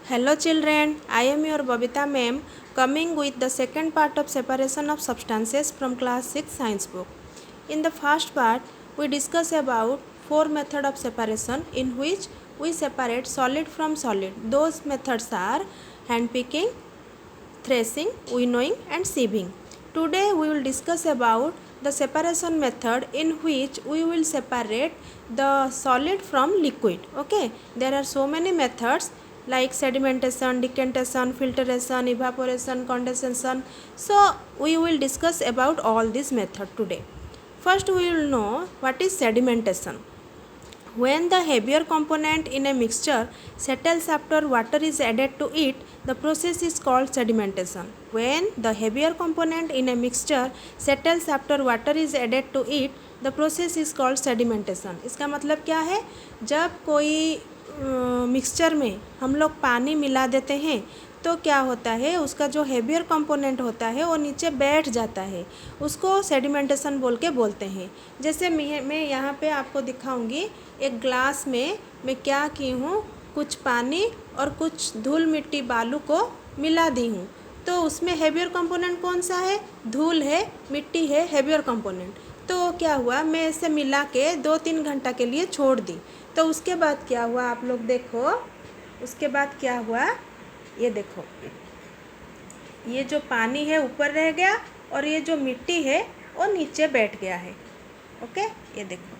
Hello children, I am your Babita ma'am coming with the second part of separation of substances from class 6 science book. In the first part, we discuss about four methods of separation in which we separate solid from solid. Those methods are hand picking, threshing, winnowing and sieving. Today we will discuss about the separation method in which we will separate the solid from liquid. Okay, there are so many methods like sedimentation, decantation, filtration, evaporation, condensation. So we will discuss about all these methods today. First we will know what is sedimentation. When the heavier component in a mixture settles after water is added to it, the process is called sedimentation. When the heavier component in a mixture settles after water is added to it, the process is called sedimentation. इसका मतलब क्या है? जब कोई mixture में हम लोग पानी मिला देते हैं तो क्या होता है, उसका जो हेवियर कंपोनेंट होता है वो नीचे बैठ जाता है, उसको सेडिमेंटेशन बोल के बोलते हैं। जैसे मैं यहाँ पे आपको दिखाऊंगी, एक ग्लास में मैं क्या की हूँ, कुछ पानी और कुछ धूल मिट्टी बालू को मिला दी हूँ, तो उसमें हेवियर कंपोनेंट कौन सा है? धूल है, मिट्टी है, हेवियर कंपोनेंट। तो क्या हुआ, मैं इसे मिला के 2-3 घंटा के लिए छोड़ दी, तो उसके बाद क्या हुआ आप लोग देखो, उसके बाद क्या हुआ, ये देखो, ये जो पानी है ऊपर रह गया और ये जो मिट्टी है वो नीचे बैठ गया है। ओके, ये देखो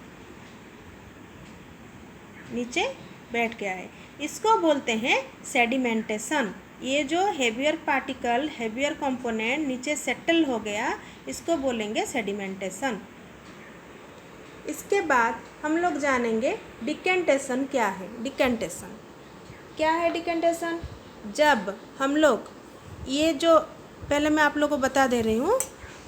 नीचे बैठ गया है, इसको बोलते हैं सेडिमेंटेशन। ये जो हेवियर पार्टिकल, हेवियर कंपोनेंट नीचे सेटल हो गया, इसको बोलेंगे सेडिमेंटेशन। इसके बाद हम लोग जानेंगे डिकेंटेशन क्या है। डिकेंटेशन क्या है? डिकेंटेशन जब हम लोग, ये जो पहले मैं आप लोगों को बता दे रही हूँ,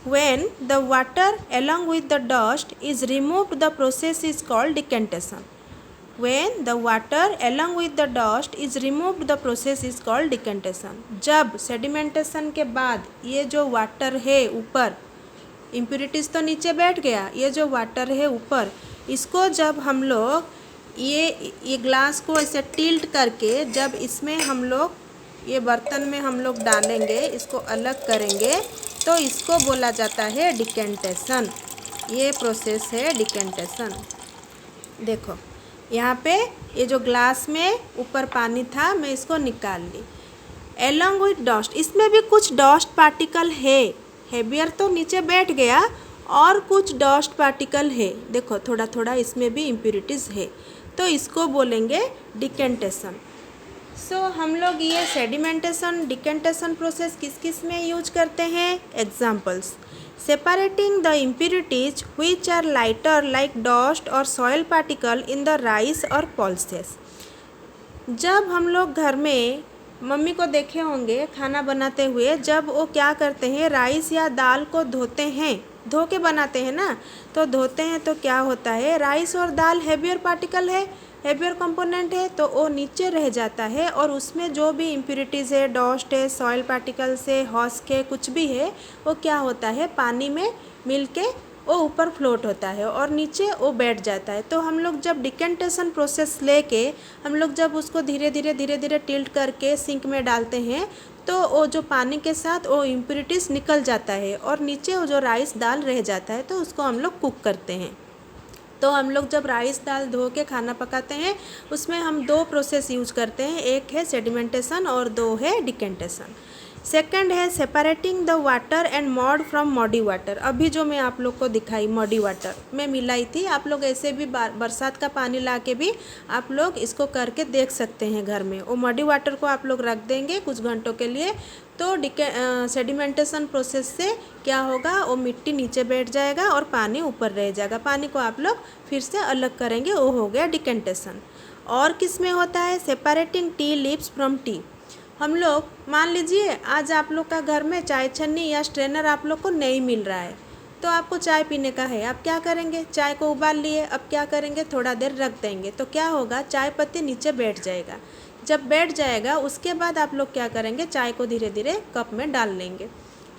when the water along with the dust is removed the process is called decantation. When the water along with the dust is removed the process is called decantation. जब सेडिमेंटेशन के बाद ये जो वाटर है ऊपर, इम्प्यूरिटीज़ तो नीचे बैठ गया, ये जो वाटर है ऊपर, इसको जब हम लोग ये ग्लास को ऐसे टिल्ट करके जब इसमें हम लोग ये बर्तन में हम लोग डालेंगे, इसको अलग करेंगे, तो इसको बोला जाता है डिकेंटेशन। ये प्रोसेस है डिकेंटेशन। देखो यहाँ पे ये जो ग्लास में ऊपर पानी था, मैं इसको निकाल ली। एलॉन्ग विथ डस्ट, इसमें भी कुछ डस्ट पार्टिकल है, हेवियर तो नीचे बैठ गया और कुछ डस्ट पार्टिकल है, देखो थोड़ा थोड़ा इसमें भी इम्प्यूरिटीज़ है, तो इसको बोलेंगे डिकेंटेशन। सो हम लोग ये सेडिमेंटेशन, डिकेंटेशन प्रोसेस किस किस में यूज करते हैं? Examples: separating the impurities which are lighter like dust और soil particle in the rice और पल्सेस। जब हम लोग घर में मम्मी को देखे होंगे खाना बनाते हुए, जब वो क्या करते हैं, राइस या दाल को धोते हैं, धो के बनाते हैं ना, तो धोते हैं तो क्या होता है, राइस और दाल हेवियर पार्टिकल है, हेवियर कंपोनेंट है, तो वो नीचे रह जाता है और उसमें जो भी इम्प्यूरिटीज़ है, डस्ट है, सॉइल पार्टिकल्स है, हस्क है, कुछ भी है, वो क्या होता है, पानी में मिल के वो ऊपर फ्लोट होता है और नीचे वो बैठ जाता है। तो हम लोग जब डिकेंटेशन प्रोसेस लेके हम लोग जब उसको धीरे धीरे टिल्ट करके सिंक में डालते हैं, तो वो जो पानी के साथ वो इम्प्यूरिटीज़ निकल जाता है और नीचे वो जो राइस दाल रह जाता है, तो उसको हम लोग कुक करते हैं। तो हम लोग जब राइस दाल धो के खाना पकाते हैं, उसमें हम 2 प्रोसेस यूज करते हैं, एक है सेडिमेंटेशन और 2 है डिकेंटेशन। सेकंड है separating the water and mud from muddy water. अभी जो मैं आप लोग को दिखाई मॉडी वाटर मैं मिलाई थी, आप लोग ऐसे भी बरसात का पानी ला के भी आप लोग इसको करके देख सकते हैं घर में। वो मॉडी वाटर को आप लोग रख देंगे कुछ घंटों के लिए, तो सेडिमेंटेशन प्रोसेस से क्या होगा, वो मिट्टी नीचे बैठ जाएगा और पानी ऊपर रह जाएगा। पानी को आप लोग फिर से अलग करेंगे, वो हो गया डिकेंटेशन। और किस में होता है? Separating T leaves from T. हम लोग मान लीजिए आज आप लोग का घर में चाय छन्नी या स्ट्रेनर आप लोग को नहीं मिल रहा है, तो आपको चाय पीने का है, आप क्या करेंगे, चाय को उबाल लिए, अब क्या करेंगे, थोड़ा देर रख देंगे, तो क्या होगा, चाय पत्ती नीचे बैठ जाएगा। जब बैठ जाएगा उसके बाद आप लोग क्या करेंगे, चाय को धीरे धीरे कप में डाल लेंगे।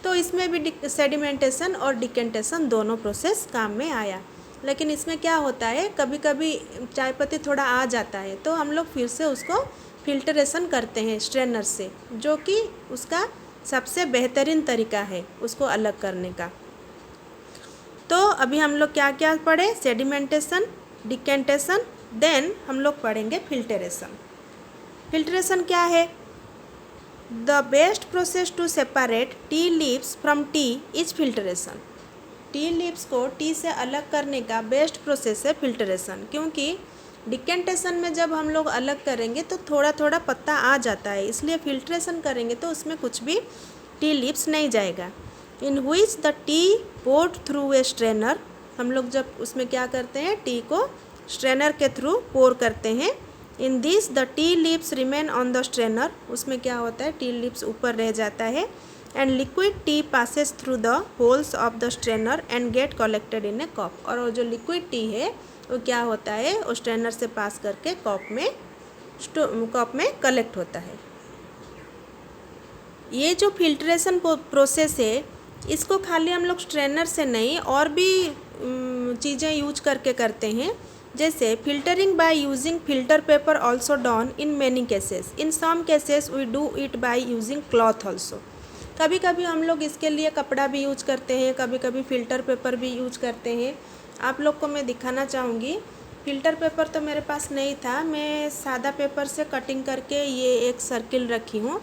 तो इसमें भी सेडिमेंटेशन और डिकेंटेशन दोनों प्रोसेस काम में आया। लेकिन इसमें क्या होता है, कभी कभी चाय पत्ती थोड़ा आ जाता है, तो हम लोग फिर से उसको फिल्टरेशन करते हैं स्ट्रेनर से, जो कि उसका सबसे बेहतरीन तरीका है उसको अलग करने का। तो अभी हम लोग क्या क्या पढ़े, सेडिमेंटेशन, डिकेंटेशन, देन हम लोग पढ़ेंगे फिल्टरेशन। फिल्टरेशन क्या है? The best process to separate tea leaves from tea is filtration. Tea leaves को टी से अलग करने का बेस्ट प्रोसेस है फिल्टरेशन, क्योंकि डिकेंटेशन में जब हम लोग अलग करेंगे तो थोड़ा थोड़ा पत्ता आ जाता है, इसलिए फिल्ट्रेशन करेंगे तो उसमें कुछ भी टी लीव्स नहीं जाएगा। In which the tea poured through a strainer, हम लोग जब उसमें क्या करते हैं, टी को स्ट्रेनर के थ्रू पोर करते हैं। In this the tea leaves remain on the strainer, उसमें क्या होता है, टी लीव्स ऊपर रह जाता है। And liquid tea passes through the holes of the strainer and get collected in a cup, और वो जो लिक्विड टी है वो क्या होता है, वो स्ट्रेनर से पास करके कप में कलेक्ट होता है। ये जो फिल्ट्रेशन प्रोसेस है, इसको खाली हम लोग स्ट्रेनर से नहीं और भी चीज़ें यूज करके करते हैं। जैसे filtering by using filter paper also done in many cases, in some cases we do it by using cloth also. कभी कभी हम लोग इसके लिए कपड़ा भी यूज करते हैं, कभी कभी फ़िल्टर पेपर भी यूज करते हैं। आप लोग को मैं दिखाना चाहूँगी, फ़िल्टर पेपर तो मेरे पास नहीं था, मैं सादा पेपर से कटिंग करके ये एक सर्किल रखी हूँ।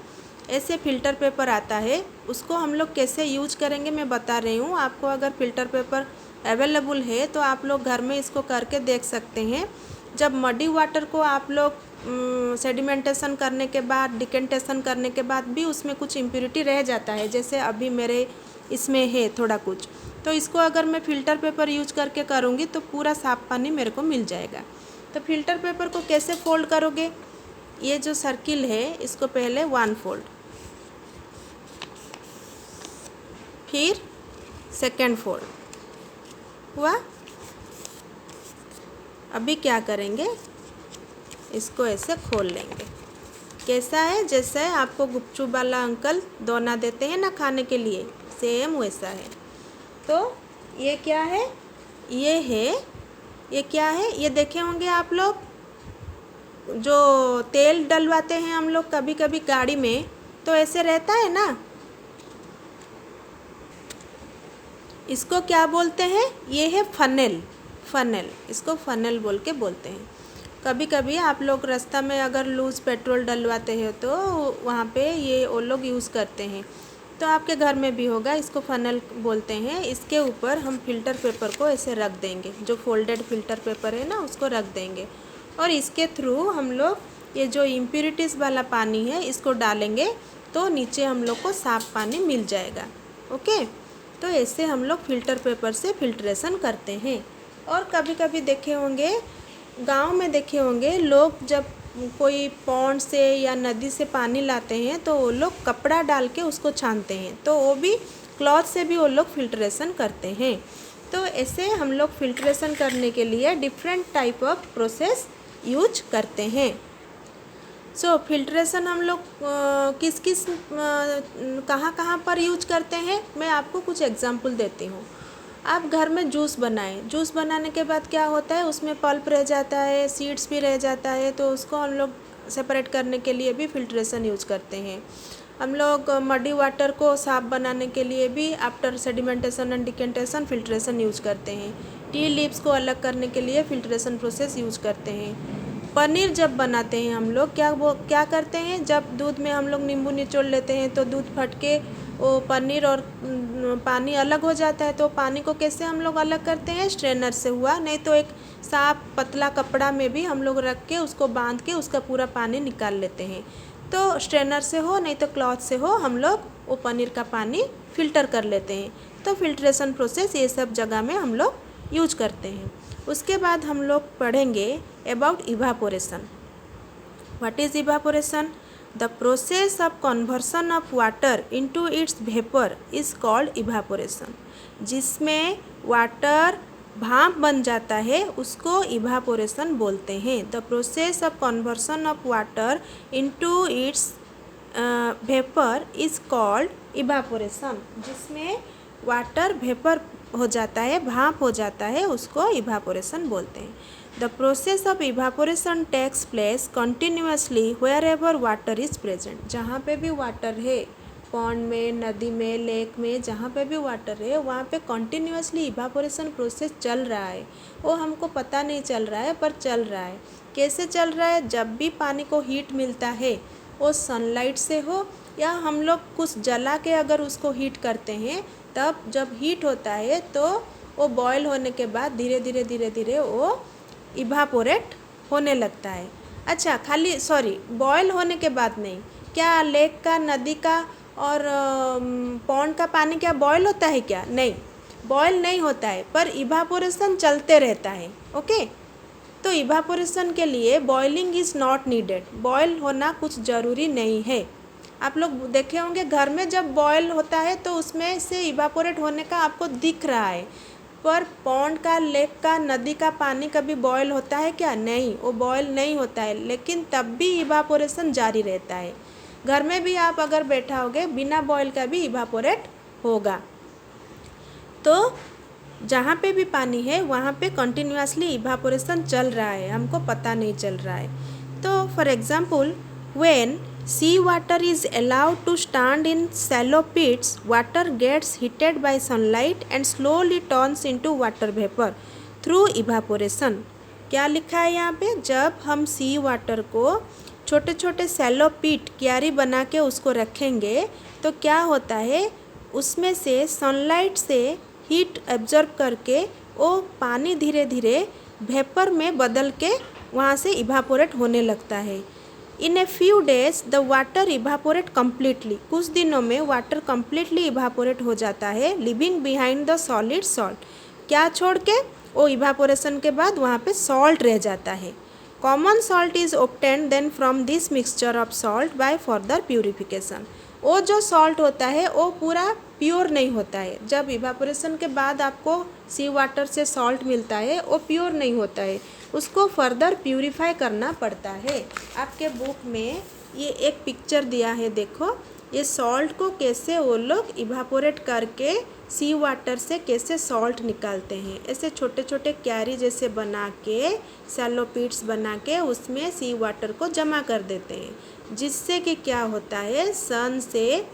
ऐसे फ़िल्टर पेपर आता है, उसको हम लोग कैसे यूज करेंगे मैं बता रही हूँ आपको। अगर फ़िल्टर पेपर अवेलेबल है तो आप लोग घर में इसको करके देख सकते हैं। जब मडी वाटर को आप लोग सेडिमेंटेशन करने के बाद, डिकेंटेशन करने के बाद भी उसमें कुछ इम्प्योरिटी रह जाता है, जैसे अभी मेरे इसमें है थोड़ा कुछ, तो इसको अगर मैं फ़िल्टर पेपर यूज करके करूँगी तो पूरा साफ पानी मेरे को मिल जाएगा। तो फ़िल्टर पेपर को कैसे फोल्ड करोगे, ये जो सर्किल है इसको पहले 1 फोल्ड, फिर 2nd फोल्ड हुआ। अभी क्या करेंगे, इसको ऐसे खोल लेंगे। कैसा है, जैसे आपको गुपचुप वाला अंकल दोना देते हैं ना खाने के लिए, सेम वैसा है। तो ये क्या है, ये क्या है, ये देखे होंगे आप लोग, जो तेल डलवाते हैं हम लोग कभी कभी गाड़ी में, तो ऐसे रहता है ना, इसको क्या बोलते हैं, ये है फनेल। इसको फनेल बोल के बोलते हैं। कभी कभी आप लोग रास्ता में अगर लूज़ पेट्रोल डलवाते हैं तो वहाँ पे ये वो लोग यूज़ करते हैं, तो आपके घर में भी होगा, इसको फनेल बोलते हैं। इसके ऊपर हम फ़िल्टर पेपर को ऐसे रख देंगे, जो फोल्डेड फ़िल्टर पेपर है ना उसको रख देंगे, और इसके थ्रू हम लोग ये जो इम्प्योरिटीज़ वाला पानी है इसको डालेंगे, तो नीचे हम लोग को साफ़ पानी मिल जाएगा। ओके, तो ऐसे हम लोग फ़िल्टर पेपर से फिल्ट्रेशन करते हैं। और कभी कभी देखे होंगे, गांव में देखे होंगे, लोग जब कोई पॉन्ड से या नदी से पानी लाते हैं तो वो लोग कपड़ा डाल के उसको छानते हैं, तो वो भी क्लॉथ से भी वो लोग फिल्ट्रेशन करते हैं। तो ऐसे हम लोग फिल्ट्रेशन करने के लिए different type of process use करते हैं। सो फिल्ट्रेशन हम लोग किस किस कहाँ पर यूज करते हैं, मैं आपको कुछ एग्जांपल देती हूँ। आप घर में जूस बनाएं, जूस बनाने के बाद क्या होता है, उसमें पल्प रह जाता है, सीड्स भी रह जाता है, तो उसको हम लोग सेपरेट करने के लिए भी फिल्ट्रेशन यूज करते हैं। हम लोग मडी वाटर को साफ बनाने के लिए भी after sedimentation and decantation filtration use करते हैं। टी लीव्स को अलग करने के लिए फिल्ट्रेशन प्रोसेस यूज करते हैं। पनीर जब बनाते हैं हम लोग क्या करते हैं, जब दूध में हम लोग नींबू निचोड़ लेते हैं तो दूध फट के वो पनीर और पानी अलग हो जाता है, तो पानी को कैसे हम लोग अलग करते हैं, स्ट्रेनर से हुआ, नहीं तो एक साफ पतला कपड़ा में भी हम लोग रख के उसको बांध के उसका पूरा पानी निकाल लेते हैं। तो स्ट्रेनर से हो नहीं तो क्लॉथ से हो, हम लोग वो पनीर का पानी फ़िल्टर कर लेते हैं। तो फिल्ट्रेशन प्रोसेस ये सब जगह में हम लोग यूज करते हैं। उसके बाद हम लोग पढ़ेंगे about evaporation. What is evaporation? The process of conversion of water into its vapour is called evaporation. जिसमें वाटर भाप बन जाता है उसको इवापोरेशन बोलते हैं। The process of conversion of water into its vapour is called evaporation. जिसमें water vapour हो जाता है, भाप हो जाता है, उसको इवापोरेशन बोलते हैं। The process of evaporation takes place continuously wherever water is present. जहाँ पे भी वाटर है, पॉन्ड में, नदी में, लेक में, जहाँ पे भी वाटर है वहाँ पे कंटिन्यूअसली इवापोरेशन प्रोसेस चल रहा है। वो हमको पता नहीं चल रहा है पर चल रहा है। कैसे चल रहा है? जब भी पानी को हीट मिलता है, वो सनलाइट से हो या हम लोग कुछ जला के अगर उसको हीट करते हैं, तब जब हीट होता है तो वो बॉयल होने के बाद धीरे धीरे वो इवापोरेट होने लगता है। अच्छा, खाली बॉयल होने के बाद नहीं, क्या लेक का, नदी का और पॉन्ड का पानी क्या बॉयल होता है क्या? नहीं, बॉयल नहीं होता है, पर इवापोरेशन चलते रहता है। ओके, तो इवापोरेशन के लिए boiling is not needed. Boil होना कुछ ज़रूरी नहीं है। आप लोग देखे होंगे घर में जब बॉयल होता है तो उसमें से इवापोरेट होने का आपको दिख रहा है, पर पॉन्ड का, लेक का, नदी का पानी कभी बॉयल होता है क्या? नहीं, वो बॉयल नहीं होता है, लेकिन तब भी इवापोरेशन जारी रहता है। घर में भी आप अगर बैठा होगे, बिना बॉयल का भी इवापोरेट होगा। तो जहाँ पे भी पानी है वहाँ पे कंटिन्यूअसली इवापोरेशन चल रहा है, हमको पता नहीं चल रहा है। तो for example, when sea water is allowed to stand in shallow pits, water gets heated by sunlight and slowly turns into water vapor through evaporation। क्या लिखा है यहाँ पे? जब हम सी वाटर को छोटे छोटे सैलो पिट, क्यारी बना के उसको रखेंगे तो क्या होता है, उसमें से सनलाइट से हीट एब्जॉर्ब करके वो पानी धीरे धीरे वेपर में बदल के वहाँ से इवापोरेट होने लगता है। In a few days the water evaporate completely. कुछ दिनों में वाटर कम्प्लीटली इवापोरेट हो जाता है, living behind the solid salt. क्या छोड़ के? वो इवापोरेशन के बाद वहाँ पे सॉल्ट रह जाता है। Common salt is obtained then from this mixture of salt by further purification. वो जो सॉल्ट होता है वो पूरा प्योर नहीं होता है। जब इवापोरेशन के बाद आपको सी वाटर से सॉल्ट मिलता है, वो प्योर नहीं होता है, उसको फर्दर प्यूरिफाई करना पड़ता है। आपके बुक में ये एक पिक्चर दिया है, देखो ये सॉल्ट को कैसे वो लोग इवापोरेट करके सी वाटर से कैसे सॉल्ट निकालते हैं। ऐसे छोटे छोटे क्यारी जैसे बना के, सैलो पिट्स बना के उसमें सी वाटर को जमा कर देते हैं, जिससे कि क्या होता है, सन से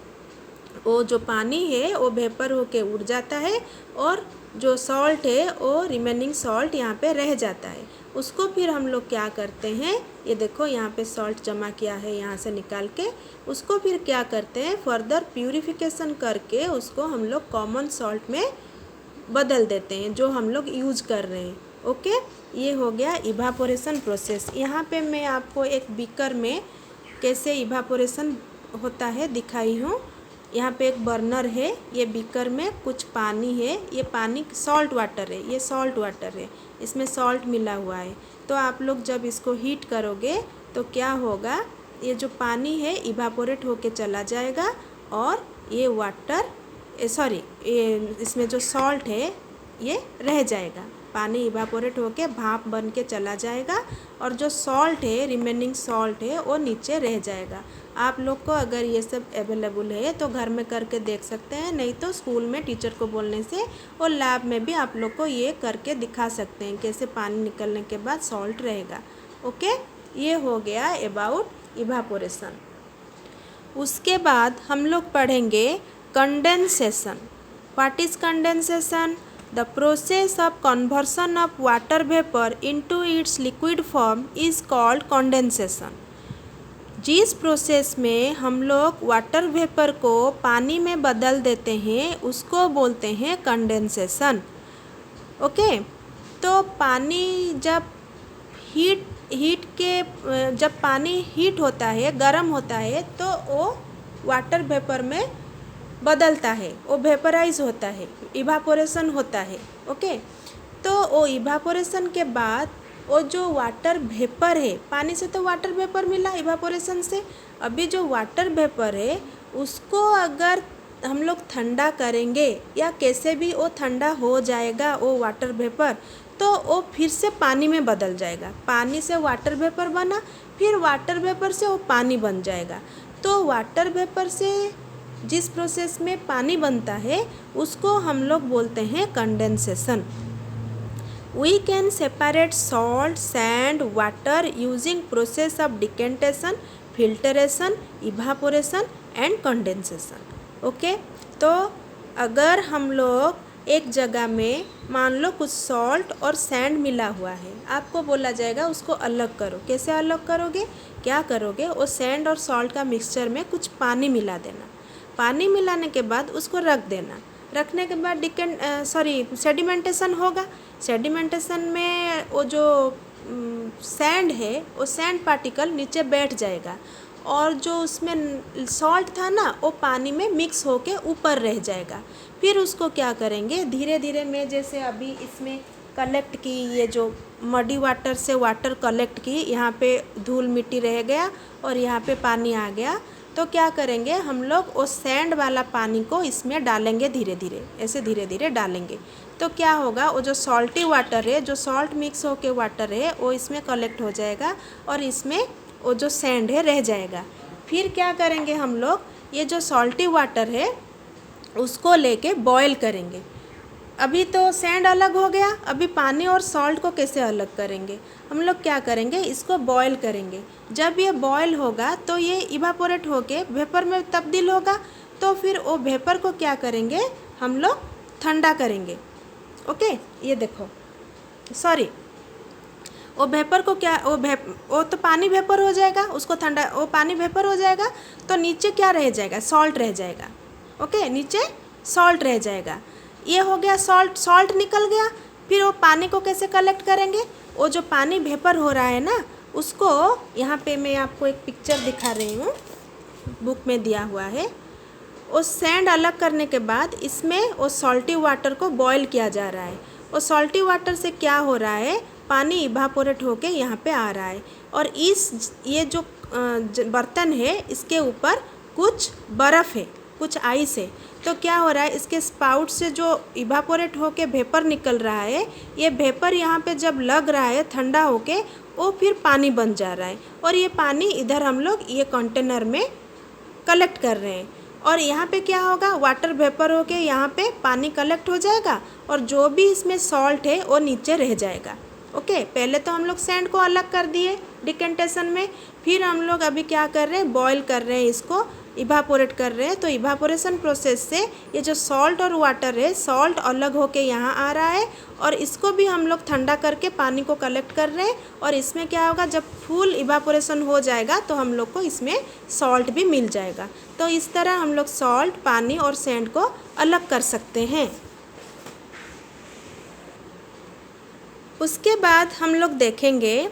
वो जो पानी है वो वेपर होके उड़ जाता है और जो सॉल्ट है वो रिमेनिंग सॉल्ट यहाँ पे रह जाता है। उसको फिर हम लोग क्या करते हैं, ये देखो यहाँ पे सॉल्ट जमा किया है यहाँ से निकाल के, उसको फिर क्या करते हैं, फर्दर प्यूरिफिकेशन करके उसको हम लोग कॉमन सॉल्ट में बदल देते हैं, जो हम लोग यूज कर रहे हैं। ओके, ये हो गया इवापोरेशन प्रोसेस। यहाँ पे मैं आपको एक बीकर में कैसे इवापोरेशन होता है दिखाई हूँ। यहाँ पे एक बर्नर है, ये बीकर में कुछ पानी है, ये पानी सॉल्ट वाटर है, ये सॉल्ट वाटर है, इसमें सॉल्ट मिला हुआ है। तो आप लोग जब इसको हीट करोगे तो क्या होगा, ये जो पानी है इवापोरेट होके चला जाएगा और ये वाटर ये इसमें जो सॉल्ट है ये रह जाएगा। पानी इवापोरेट होके भाप बन के चला जाएगा और जो सॉल्ट है, रिमेनिंग सॉल्ट है, वो नीचे रह जाएगा। आप लोग को अगर ये सब अवेलेबल है तो घर में करके देख सकते हैं, नहीं तो स्कूल में टीचर को बोलने से और लैब में भी आप लोग को ये करके दिखा सकते हैं कैसे पानी निकलने के बाद सॉल्ट रहेगा। ओके, ये हो गया अबाउट इवापोरेशन। उसके बाद हम लोग पढ़ेंगे condensation. What is condensation? The process of conversion of water vapor into its liquid form is called condensation। जिस प्रोसेस में हम लोग वाटर वेपर को पानी में बदल देते हैं उसको बोलते हैं कंडेंसेशन। ओके, तो पानी जब जब पानी हीट होता है, गर्म होता है, तो वो वाटर वेपर में बदलता है, वो वेपराइज होता है, इवापोरेशन होता है। ओके, तो वो इवापोरेशन के बाद वो जो वाटर वेपर है, पानी से तो वाटर वेपर मिला इवापोरेशन से, अभी जो वाटर वेपर है उसको अगर हम लोग ठंडा करेंगे या कैसे भी वो ठंडा हो जाएगा वो वाटर वेपर, तो वो फिर से पानी में बदल जाएगा। पानी से वाटर वेपर बना, फिर वाटर वेपर से वो पानी बन जाएगा। तो वाटर वेपर से जिस प्रोसेस में पानी बनता है उसको हम लोग बोलते हैं condensation. We can separate salt, sand, water using process of decantation, filtration, evaporation and condensation. Okay, तो अगर हम लोग एक जगह में मान लो कुछ सॉल्ट और सैंड मिला हुआ है, आपको बोला जाएगा उसको अलग करो। कैसे अलग करोगे, क्या करोगे, वो सैंड और सॉल्ट का मिक्सचर में कुछ पानी मिला देना। पानी मिलाने के बाद उसको रख देना। रखने के बाद सेडिमेंटेशन होगा। सेडिमेंटेशन में वो जो सैंड है, वो सैंड पार्टिकल नीचे बैठ जाएगा और जो उसमें सॉल्ट था ना, वो पानी में मिक्स होके ऊपर रह जाएगा। फिर उसको क्या करेंगे, धीरे धीरे में जैसे अभी इसमें कलेक्ट की, ये जो मडी वाटर से वाटर कलेक्ट की, यहाँ पे धूल मिट्टी रह गया और यहाँ पे पानी आ गया, तो क्या करेंगे हम लोग, वो सैंड वाला पानी को इसमें डालेंगे धीरे धीरे, ऐसे धीरे धीरे डालेंगे। तो क्या होगा, वो जो सॉल्टी वाटर है, जो सॉल्ट मिक्स होके वाटर है, वो इसमें कलेक्ट हो जाएगा और इसमें वो जो सैंड है रह जाएगा। फिर क्या करेंगे हम लोग, ये जो सॉल्टी वाटर है उसको लेके बॉयल करेंगे। अभी तो सैंड अलग हो गया, अभी पानी और सॉल्ट को कैसे अलग करेंगे, हम लोग क्या करेंगे, इसको बॉयल करेंगे। जब ये बॉयल होगा तो ये इवापोरेट होके वेपर में तब्दील होगा, तो फिर वो वेपर को क्या करेंगे हम लोग, ठंडा करेंगे। ओके, ये देखो, सॉरी, वो वेपर को क्या, वो तो पानी वेपर हो जाएगा, उसको ठंडा, वो पानी वेपर हो जाएगा तो नीचे क्या रह जाएगा, सॉल्ट रह जाएगा। ओके, नीचे सॉल्ट रह जाएगा। ये हो गया सॉल्ट निकल गया। फिर वो पानी को कैसे कलेक्ट करेंगे, वो जो पानी वेपर हो रहा है ना, उसको यहाँ पे मैं आपको एक पिक्चर दिखा रही हूँ, बुक में दिया हुआ है। वो सैंड अलग करने के बाद इसमें वो सॉल्टी वाटर को बॉयल किया जा रहा है। वो सॉल्टी वाटर से क्या हो रहा है, पानी इवापोरेट होके यहाँ पे आ रहा है और ये जो बर्तन है, इसके ऊपर कुछ बर्फ़ है, कुछ आइस है। तो क्या हो रहा है, इसके स्पाउट से जो इवापोरेट होके वेपर निकल रहा है, ये वेपर यहाँ पे जब लग रहा है ठंडा होके, वो फिर पानी बन जा रहा है और ये पानी इधर हम लोग ये कंटेनर में कलेक्ट कर रहे हैं। और यहाँ पे क्या होगा, वाटर वेपर होके यहाँ पे पानी कलेक्ट हो जाएगा और जो भी इसमें सॉल्ट है वो नीचे रह जाएगा। ओके, पहले तो हम लोग सैंड को अलग कर दिए डिकेंटेशन में, फिर हम लोग अभी क्या कर रहे हैं, बॉयल कर रहे हैं, इसको इवापोरेट कर रहे हैं। तो इवापोरेशन प्रोसेस से ये जो सॉल्ट और वाटर है, सॉल्ट अलग होके यहाँ आ रहा है और इसको भी हम लोग ठंडा करके पानी को कलेक्ट कर रहे हैं। और इसमें क्या होगा, जब फुल इवापोरेशन हो जाएगा तो हम लोग को इसमें सॉल्ट भी मिल जाएगा। तो इस तरह हम लोग सॉल्ट, पानी और सैंड को अलग कर सकते हैं। उसके बाद हम लोग देखेंगे,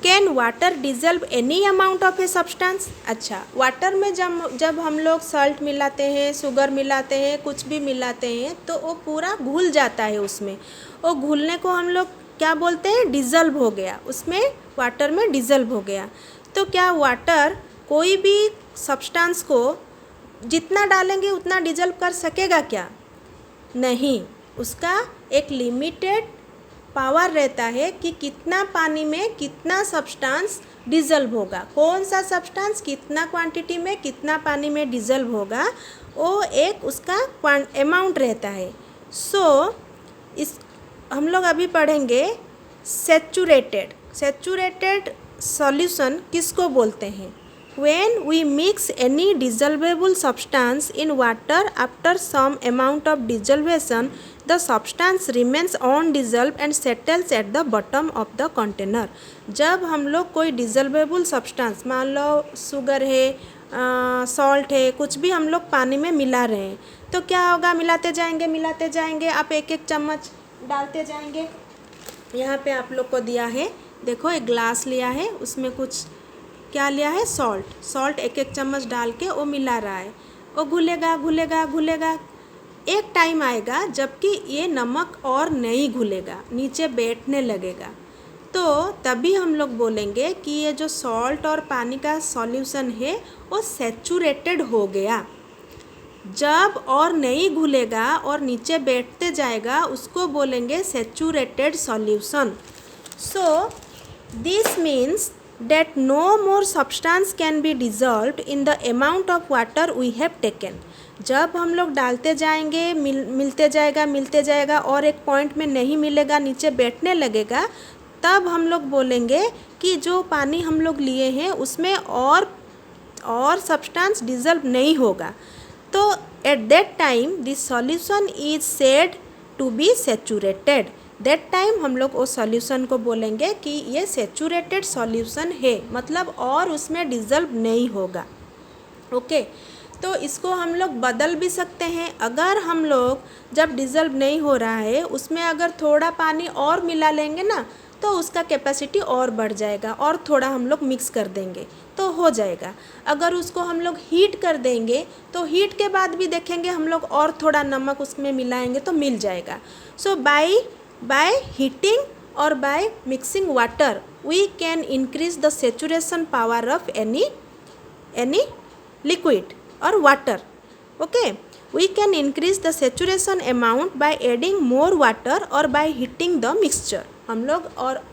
can water dissolved any amount of a substance. अच्छा, वाटर में जब हम लोग सॉल्ट मिलाते हैं, शुगर मिलाते हैं, कुछ भी मिलाते हैं, तो वो पूरा घुल जाता है उसमें। वो घुलने को हम लोग क्या बोलते हैं, डिजल्व हो गया, उसमें वाटर में डिजल्व हो गया। तो क्या वाटर कोई भी सब्सटेंस को जितना डालेंगे उतना डिजल्व कर सकेगा क्या, नहीं। उसका एक लिमिटेड पावर रहता है कि कितना पानी में कितना सब्सटेंस डिजल्व होगा, कौन सा सब्सटेंस कितना क्वांटिटी में कितना पानी में डिजल्व होगा, वो एक उसका अमाउंट रहता है। इस हम लोग अभी पढ़ेंगे सैचुरेटेड सॉल्यूशन किसको बोलते हैं। When we mix any dissolvable substance in water, after some amount of dissolution, the substance remains undissolved and settles at the bottom of the container. जब हम लोग कोई डिजल्वेबल सब्सटेंस, मान लो शुगर है, सॉल्ट है, कुछ भी हम लोग पानी में मिला रहे हैं, तो क्या होगा, मिलाते जाएंगे, आप एक एक चम्मच डालते जाएंगे। यहाँ पे आप लोग को दिया है, देखो एक ग्लास लिया है, उसमें कुछ क्या लिया है, सॉल्ट एक एक चम्मच डाल के वो मिला रहा है। वो घुलेगा। एक टाइम आएगा जबकि ये नमक और नहीं घुलेगा, नीचे बैठने लगेगा। तो तभी हम लोग बोलेंगे कि ये जो सॉल्ट और पानी का सॉल्यूशन है वो सैचुरेटेड हो गया। जब और नहीं घुलेगा और नीचे बैठते जाएगा, उसको बोलेंगे saturated solution. So this means that no more substance can be dissolved in the amount of water we have taken. जब हम लोग डालते जाएंगे मिलते जाएगा और एक पॉइंट में नहीं मिलेगा, नीचे बैठने लगेगा, तब हम लोग बोलेंगे कि जो पानी हम लोग लिए हैं उसमें और सब्सटेंस डिज़ोल्व नहीं होगा। तो at that time this solution is said to be saturated. That time हम लोग उस सॉल्यूशन को बोलेंगे कि ये सैचुरेटेड सॉल्यूशन है, मतलब और उसमें डिज़ोल्व नहीं होगा। ओके तो इसको हम लोग बदल भी सकते हैं। अगर हम लोग जब डिज़ोल्व नहीं हो रहा है उसमें अगर थोड़ा पानी और मिला लेंगे ना, तो उसका कैपेसिटी और बढ़ जाएगा, और थोड़ा हम लोग मिक्स कर देंगे तो हो जाएगा। अगर उसको हम लोग हीट कर देंगे तो हीट के बाद भी देखेंगे हम लोग और थोड़ा नमक उसमें मिलाएंगे तो मिल जाएगा। सो बाय हीटिंग और by mixing water we can increase the saturation power of any liquid or water. Okay, we can increase the saturation amount by adding more water or by heating the mixture. हम लोग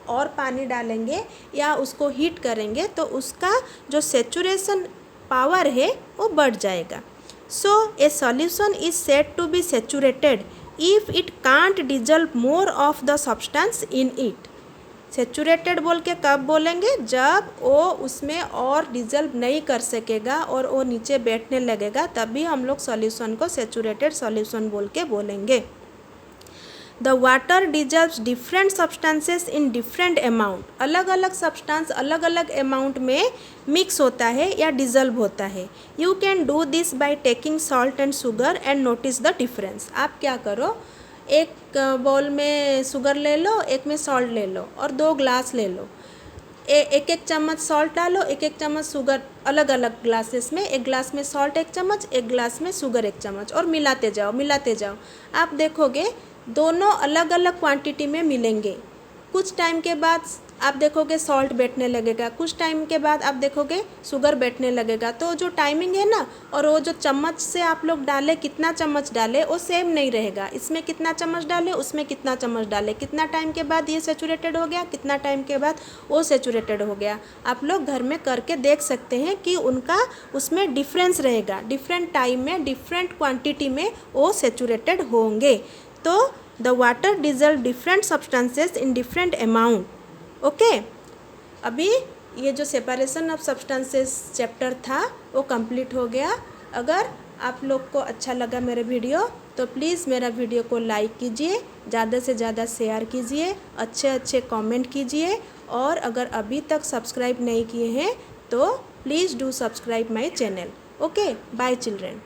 और पानी डालेंगे या उसको heat करेंगे तो उसका जो सैचुरेशन पावर है वो बढ़ जाएगा। So a solution is said to be saturated if it can't dissolve more of the substance in it. Saturated बोल के कब बोलेंगे? जब वो उसमें और डिज़ोल्व नहीं कर सकेगा और वो नीचे बैठने लगेगा, तभी हम लोग सॉल्यूशन को सैचुरेटेड सॉल्यूशन बोल के बोलेंगे। The water dissolves different substances in different amount. अलग अलग सब्सटेंस अलग अलग अमाउंट में मिक्स होता है या डिज़ोल्व होता है। You can do this by taking salt and sugar and notice the difference. आप क्या करो, एक बाउल में शुगर ले लो, एक में सॉल्ट ले लो और 2 ग्लास ले लो। एक एक चम्मच सॉल्ट डालो, एक एक चम्मच शुगर, अलग अलग ग्लासेस में, एक ग्लास में सॉल्ट 1 चम्मच, एक ग्लास में शुगर 1 चम्मच, और मिलाते जाओ। आप देखोगे दोनों अलग अलग क्वांटिटी में मिलेंगे। कुछ टाइम के बाद आप देखोगे सॉल्ट बैठने लगेगा, कुछ टाइम के बाद आप देखोगे शुगर बैठने लगेगा। तो जो टाइमिंग है ना, और वो जो चम्मच से आप लोग डाले, कितना चम्मच डाले, वो सेम नहीं रहेगा। इसमें कितना चम्मच डाले, उसमें कितना चम्मच डाले, कितना टाइम के बाद ये सैचुरेटेड हो गया, कितना टाइम के बाद वो सैचुरेटेड हो गया। आप लोग घर में करके देख सकते हैं कि उनका उसमें डिफरेंस रहेगा। डिफरेंट टाइम में डिफरेंट क्वान्टिटी में वो सैचुरेटेड होंगे। तो the water dissolved different substances in different amount. Okay, अभी ये जो सेपरेशन ऑफ सब्सटेंसेस चैप्टर था वो कंप्लीट हो गया। अगर आप लोग को अच्छा लगा मेरा वीडियो तो प्लीज़ मेरा वीडियो को लाइक कीजिए, ज़्यादा से ज़्यादा शेयर कीजिए, अच्छे कमेंट कीजिए, और अगर अभी तक सब्सक्राइब नहीं किए हैं तो please do subscribe my channel. Okay, bye children.